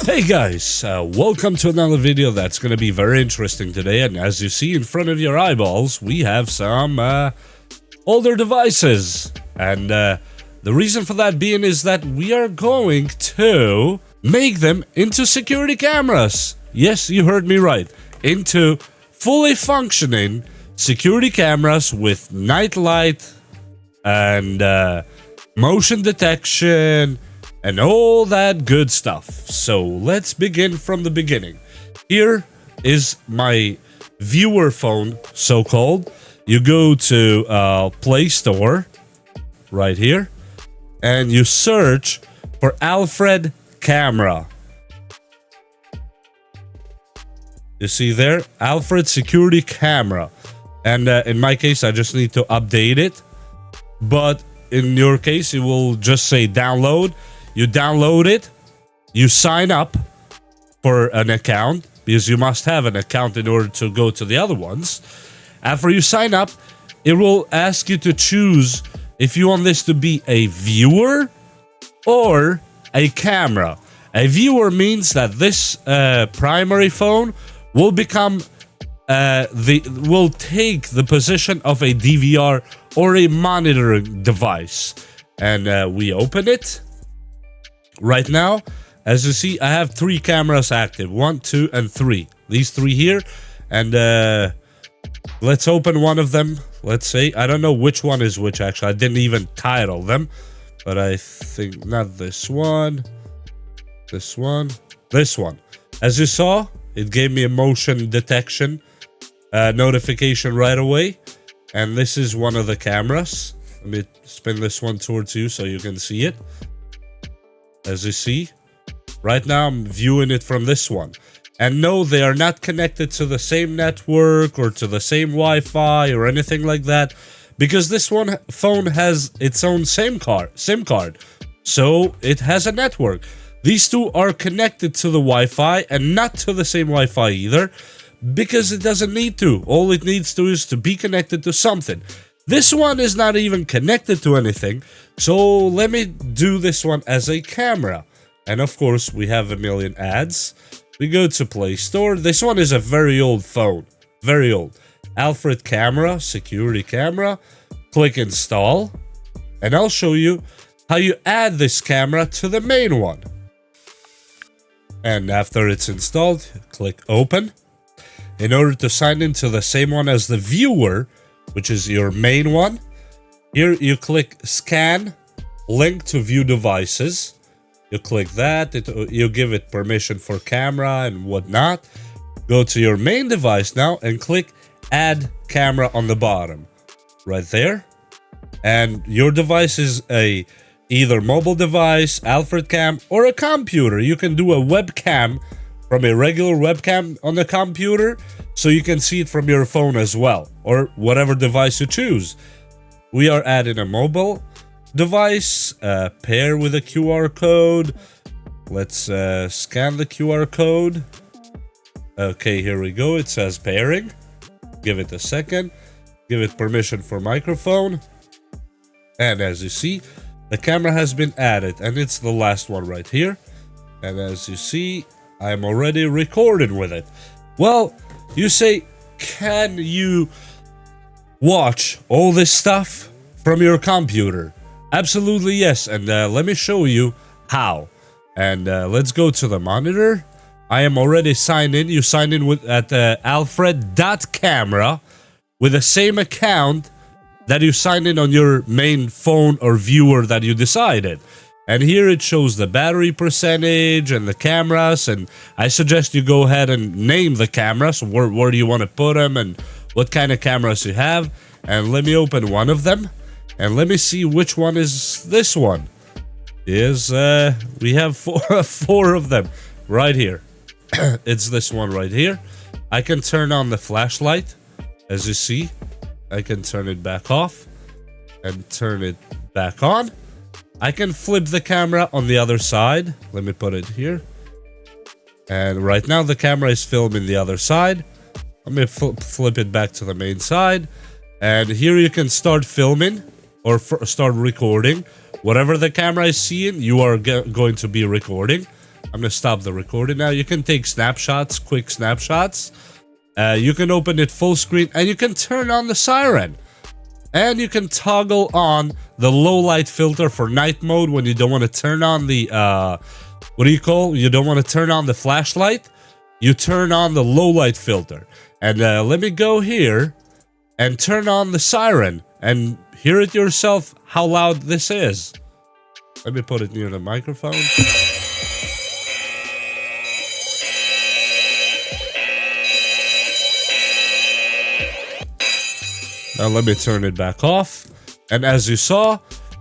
Hey guys, welcome to another video that's going to be very interesting today, and as you see in front of your eyeballs, we have some older devices, and the reason for that being is that we are going to make them into security cameras. Yes, you heard me right, into fully functioning security cameras with night light and motion detection and all that good stuff. So let's begin from the beginning. Here is my viewer phone, so-called. You go to Play Store, right here, and you search for Alfred Camera. You see there, Alfred Security Camera. And in my case, I just need to update it. But in your case, it will just say download. You download it, you sign up for an account, because you must have an account in order to go to the other ones. After you sign up, it will ask you to choose if you want this to be a viewer or a camera. A viewer means that this primary phone will become will take the position of a DVR or a monitoring device. And we open it. Right now, as you see, I have 3 cameras active. 1, 2, and 3. These 3 here. And let's open one of them. Let's say, I don't know which one is which, actually. I didn't even title them. But I think not this one. This one. This one. As you saw, it gave me a motion detection notification right away. And this is one of the cameras. Let me spin this one towards you so you can see it. As you see, right now I'm viewing it from this one. And no, they are not connected to the same network or to the same Wi-Fi or anything like that, because this one phone has its own SIM card. So it has a network. These two are connected to the Wi-Fi and not to the same Wi-Fi either, because it doesn't need to. All it needs to is to be connected to something. This one is not even connected to anything, so let me do this one as a camera. And of course, we have a million ads. We go to Play Store. This one is a very old phone. Very old. Alfred Camera, security camera. Click install. And I'll show you how you add this camera to the main one. And after it's installed, click open. In order to sign into the same one as the viewer, which is your main one, here you click scan, link to view devices. You click that, you give it permission for camera and whatnot. Go to your main device now and click add camera on the bottom, right there. And your device is a either mobile device, Alfred Cam, or a computer. You can do a webcam from a regular webcam on the computer, so you can see it from your phone as well, or whatever device you choose. We are adding a mobile device, pair with a QR code. Let's scan the QR code. Okay, here we go. It says pairing. Give it a second. Give it permission for microphone. And as you see, the camera has been added, and it's the last one right here. And as you see, I'm already recording with it. Well, you say, can you watch all this stuff from your computer? Absolutely yes, and let me show you how. And let's go to the monitor. I am already signed in. You signed in with at alfred.camera with the same account that you signed in on your main phone or viewer that you decided. And here it shows the battery percentage and the cameras, and I suggest you go ahead and name the cameras, where do you want to put them and what kind of cameras you have. And let me open one of them, and let me see which one is this one. We have four of them right here. It's this one right here. I can turn on the flashlight, as you see. I can turn it back off and turn it back on. I can flip the camera on the other side. Let me put it here. And right now the camera is filming the other side. Let me flip it back to the main side. And here you can start filming. or start recording. Whatever the camera is seeing, you are going to be recording. I'm going to stop the recording now. You can take snapshots, quick snapshots. You can open it full screen, and you can turn on the siren. And you can toggle on the low light filter for night mode when you don't want to turn on the, you don't want to turn on the flashlight. You turn on the low light filter. And let me go here and turn on the siren and hear it yourself how loud this is. Let me put it near the microphone. Now let me turn it back off. And as you saw,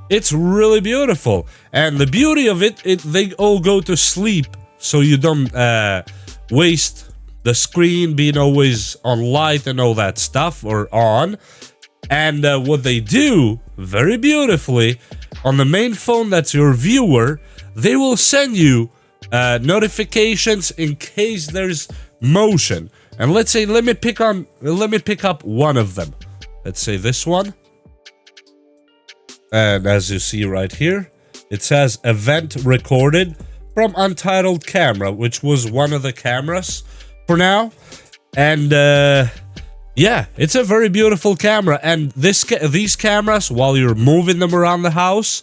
it's really beautiful. And the beauty of it, they all go to sleep. So you don't waste the screen being always on light and all that stuff, or on. And what they do, very beautifully, on the main phone that's your viewer, they will send you notifications in case there's motion. And let's say, let me pick up one of them. Let's say this one. And as you see right here, it says event recorded from Untitled Camera, which was one of the cameras for now. And yeah, it's a very beautiful camera. And these cameras, while you're moving them around the house,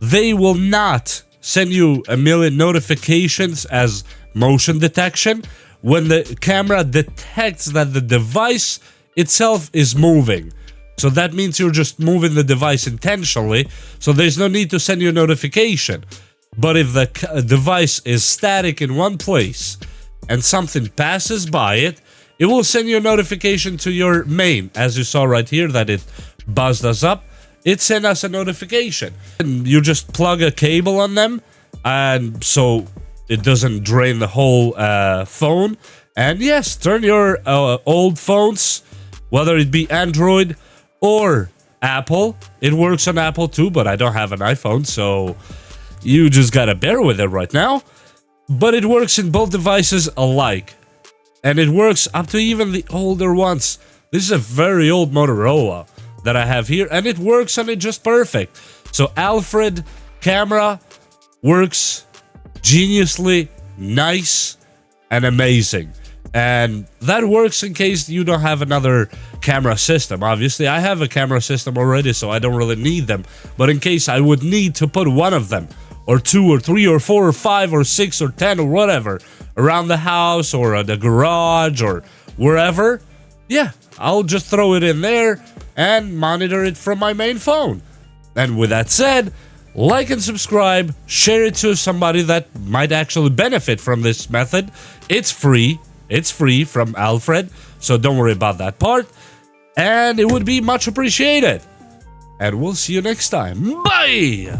they will not send you a million notifications as motion detection when the camera detects that the device itself is moving. So that means you're just moving the device intentionally, so there's no need to send you a notification. But if the device is static in one place and something passes by it, it will send you a notification to your main. As you saw right here that it buzzed us up, it sent us a notification. And you just plug a cable on them, and so it doesn't drain the whole phone. And yes, turn your old phones, whether it be Android or Apple. It works on Apple too, but I don't have an iPhone, so you just gotta bear with it right now. But it works in both devices alike. And it works up to even the older ones. This is a very old Motorola that I have here, and it works on it just perfect. So Alfred camera works geniusly, nice, and amazing. And that works in case you don't have another camera system. Obviously, I have a camera system already, so I don't really need them. But in case I would need to put one of them, or 2 or 3 or 4 or 5 or 6 or 10 or whatever, around the house or the garage or wherever, yeah, I'll just throw it in there and monitor it from my main phone. And with that said, like and subscribe, share it to somebody that might actually benefit from this method. It's free. It's free from Alfred, so don't worry about that part. And it would be much appreciated. And we'll see you next time. Bye!